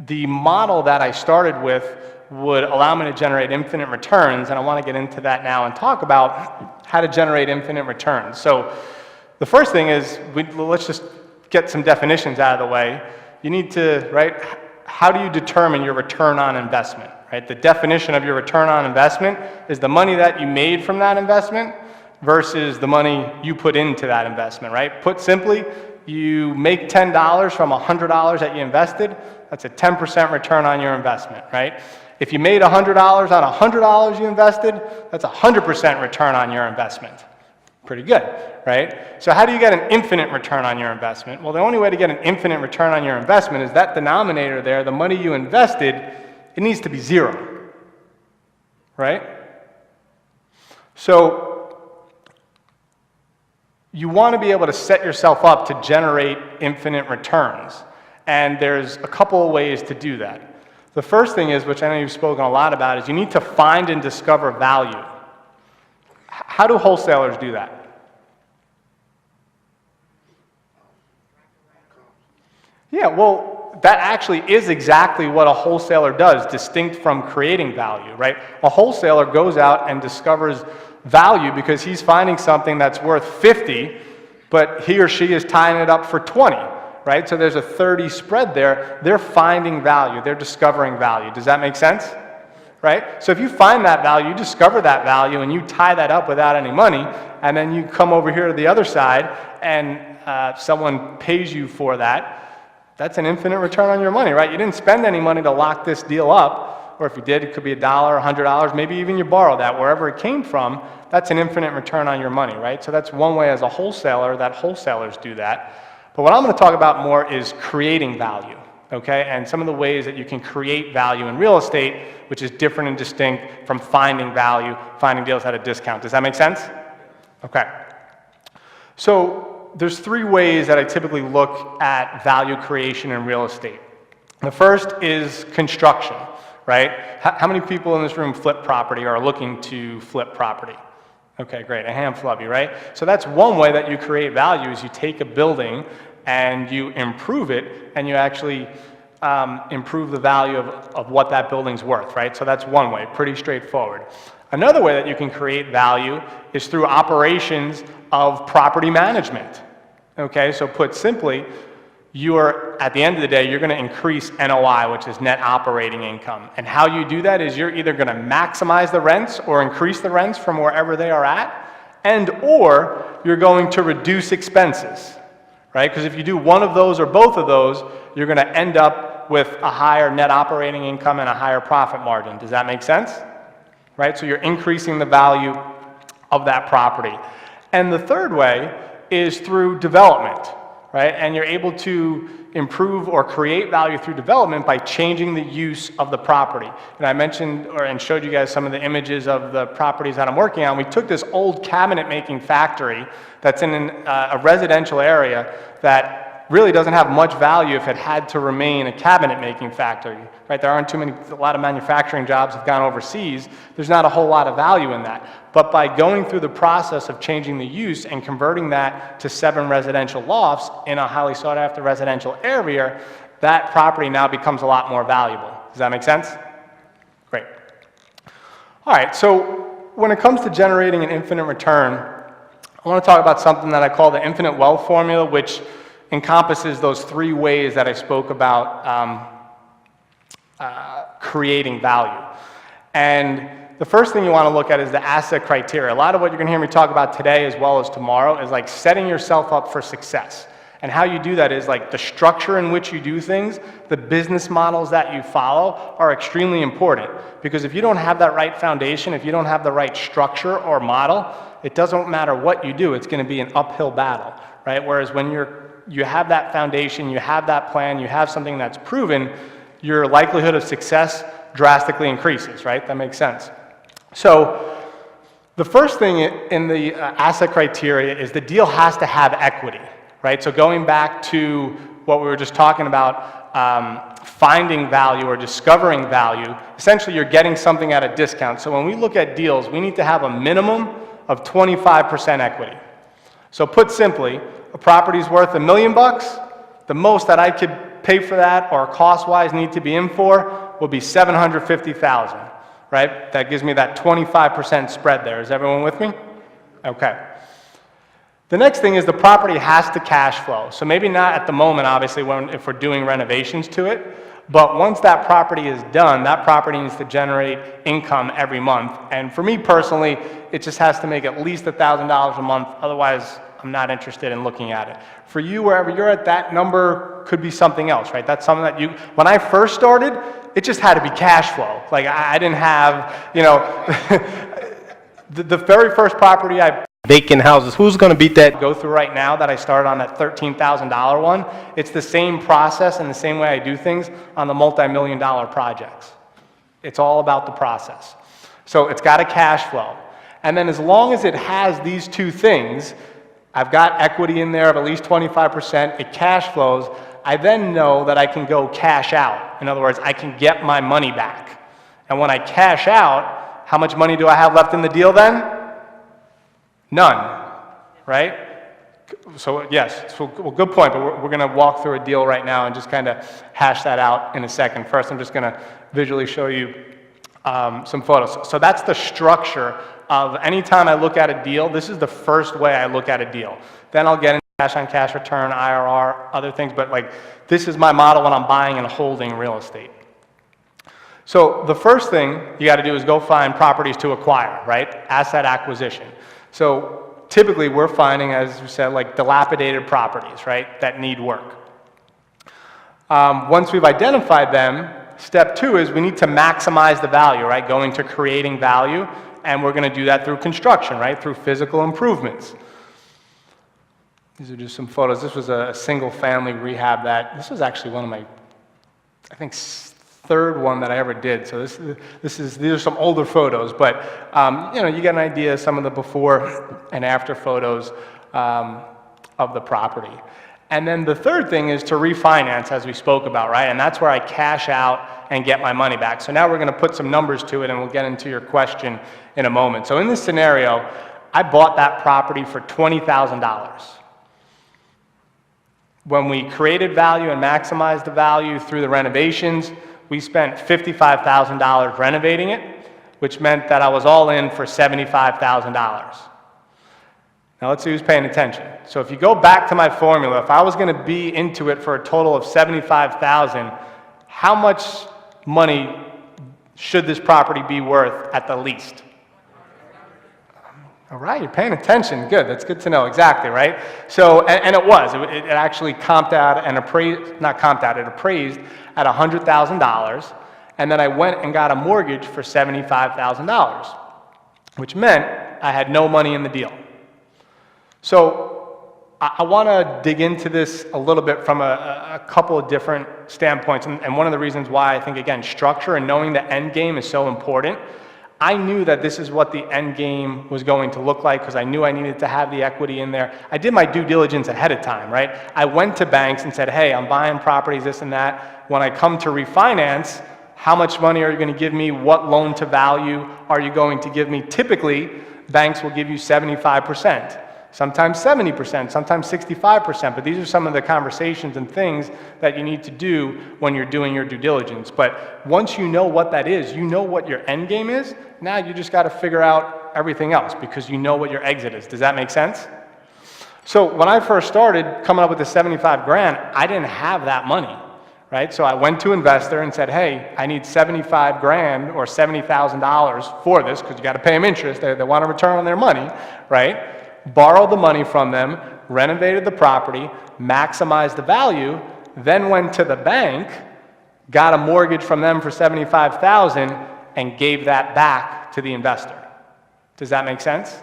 the model that I started with would allow me to generate infinite returns, and I want to get into that now and talk about how to generate infinite returns. So the first thing is, let's just get some definitions out of the way. You need to, right, how do you determine your return on investment, right? The definition of your return on investment is the money that you made from that investment versus the money you put into that investment, right? Put simply, you make $10 from $100 that you invested, that's a 10% return on your investment, right? If you made $100 on $100 you invested, that's a 100% return on your investment. Pretty good, right? So how do you get an infinite return on your investment? Well, the only way to get an infinite return on your investment is that denominator there, the money you invested, it needs to be zero, right? So you want to be able to set yourself up to generate infinite returns. And there's a couple of ways to do that. The first thing is, which I know you've spoken a lot about, is you need to find and discover value. How do wholesalers do that? Yeah, well, that actually is exactly what a wholesaler does, distinct from creating value, right? A wholesaler goes out and discovers value because he's finding something that's worth 50, but he or she is tying it up for 20. Right? So there's a 30 spread there. They're finding value. They're discovering value. Does that make sense? Right? So if you find that value, you discover that value, and you tie that up without any money, and then you come over here to the other side, and someone pays you for that, that's an infinite return on your money, right? You didn't spend any money to lock this deal up, or if you did, it could be $1, $100, maybe even you borrowed that, wherever it came from, that's an infinite return on your money, right? So that's one way as a wholesaler that wholesalers do that. But what I'm going to talk about more is creating value, okay? And some of the ways that you can create value in real estate, which is different and distinct from finding value, finding deals at a discount. Does that make sense? Okay. So there's three ways that I typically look at value creation in real estate. The first is construction, right? How many people in this room flip property or are looking to flip property? Okay, great, a handful of you, right? So that's one way that you create value is you take a building and you improve it and you actually improve the value of what that building's worth, right? So that's one way, pretty straightforward. Another way that you can create value is through operations of property management, okay? So put simply, at the end of the day, you're going to increase NOI, which is net operating income. And how you do that is you're either going to maximize the rents or increase the rents from wherever they are at, or you're going to reduce expenses, right? Because if you do one of those or both of those, you're going to end up with a higher net operating income and a higher profit margin. Does that make sense? Right? So you're increasing the value of that property. And the third way is through development. Right? And you're able to improve or create value through development by changing the use of the property. And I mentioned and showed you guys some of the images of the properties that I'm working on. We took this old cabinet making factory that's in a residential area that really doesn't have much value if it had to remain a cabinet making factory. Right? There aren't a lot of manufacturing jobs have gone overseas. There's not a whole lot of value in that. But by going through the process of changing the use and converting that to 7 residential lofts in a highly sought after residential area, that property now becomes a lot more valuable. Does that make sense? Great. All right, so when it comes to generating an infinite return, I want to talk about something that I call the infinite wealth formula, which encompasses those 3 ways that I spoke about creating value. And the first thing you want to look at is the asset criteria. A lot of what you're going to hear me talk about today as well as tomorrow is like setting yourself up for success. And how you do that is like the structure in which you do things, the business models that you follow are extremely important. Because if you don't have that right foundation, if you don't have the right structure or model, it doesn't matter what you do, it's going to be an uphill battle, right? Whereas when you have that foundation, you have that plan, you have something that's proven, your likelihood of success drastically increases, right? That makes sense. So the first thing in the asset criteria is the deal has to have equity, right? So going back to what we were just talking about, finding value or discovering value, essentially you're getting something at a discount. So when we look at deals, we need to have a minimum of 25% equity. So put simply, a property's worth $1 million, the most that I could pay for that or cost-wise need to be in for will be $750,000, right? That gives me that 25% spread there. Is everyone with me? Okay. The next thing is the property has to cash flow. So maybe not at the moment, obviously, if we're doing renovations to it, but once that property is done, that property needs to generate income every month. And for me personally, it just has to make at least $1,000 a month. Otherwise, I'm not interested in looking at it. For you, wherever you're at, that number could be something else, right? That's something that when I first started, it just had to be cash flow. Like I didn't have, the very first property I vacant houses. Who's going to beat that? Go through right now that I started on that $13,000 one. It's the same process and the same way I do things on the multi-million-dollar projects. It's all about the process. So it's got a cash flow. And then as long as it has these two things, I've got equity in there of at least 25%, it cash flows, I then know that I can go cash out. In other words, I can get my money back. And when I cash out, how much money do I have left in the deal then? None, right? So yes, so, well, good point, but we're going to walk through a deal right now and just kind of hash that out in a second. First, I'm just going to visually show you some photos. So that's the structure of any time I look at a deal, this is the first way I look at a deal. Then I'll get into cash-on-cash return, IRR, other things, but like this is my model when I'm buying and holding real estate. So the first thing you got to do is go find properties to acquire, right? Asset acquisition. So typically we're finding, as we said, like dilapidated properties, right, that need work. Once we've identified them, step two is we need to maximize the value, right, going to creating value, and we're going to do that through construction, right, through physical improvements. These are just some photos. This was a single family rehab this was actually one of my, I think, third one that I ever did. So these are some older photos, but you get an idea of some of the before and after photos of the property. And then the third thing is to refinance, as we spoke about, right? And that's where I cash out and get my money back. So now we're going to put some numbers to it, and we'll get into your question in a moment. So in this scenario, I bought that property for $20,000. When we created value and maximized the value through the renovations, we spent $55,000 renovating it, which meant that I was all in for $75,000. Now let's see who's paying attention. So if you go back to my formula, if I was going to be into it for a total of $75,000, how much money should this property be worth at the least? All right, you're paying attention. Good, that's good to know. Exactly, right? So, and it was. It actually comped out and appraised, not comped out, it appraised at $100,000. And then I went and got a mortgage for $75,000, which meant I had no money in the deal. So I want to dig into this a little bit from a couple of different standpoints. And one of the reasons why I think, again, structure and knowing the end game is so important. I knew that this is what the end game was going to look like because I knew I needed to have the equity in there. I did my due diligence ahead of time, right? I went to banks and said, hey, I'm buying properties, this and that. When I come to refinance, how much money are you going to give me? What loan to value are you going to give me? Typically, banks will give you 75%. Sometimes 70%, sometimes 65%, but these are some of the conversations and things that you need to do when you're doing your due diligence. But once you know what that is, you know what your end game is, now you just got to figure out everything else because you know what your exit is. Does that make sense? So when I first started coming up with the 75 grand, I didn't have that money, right? So I went to investor and said, hey, I need 75 grand or $70,000 for this because you got to pay them interest. They want a return on their money, right? Borrowed the money from them, renovated the property, maximized the value, then went to the bank, got a mortgage from them for $75,000, and gave that back to the investor. Does that make sense?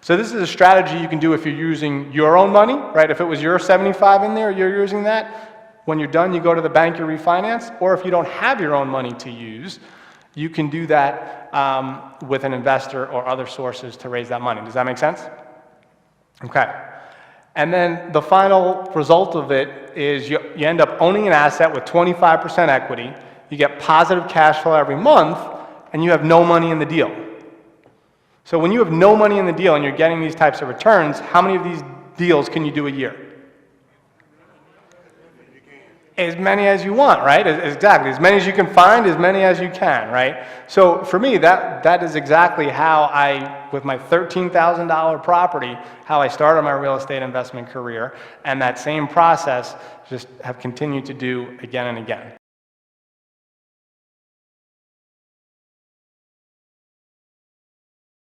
So this is a strategy you can do if you're using your own money, right? If it was your 75 in there, you're using that. When you're done, you go to the bank, you refinance, or if you don't have your own money to use, you can do that with an investor or other sources to raise that money. Does that make sense? Okay. And then the final result of it is you end up owning an asset with 25% equity, you get positive cash flow every month, and you have no money in the deal. So when you have no money in the deal and you're getting these types of returns, how many of these deals can you do a year? As many as you want, right? Exactly. As many as you can find, as many as you can, right? So for me, that is exactly how I, with my $13,000 property, how I started my real estate investment career, and that same process just have continued to do again and again.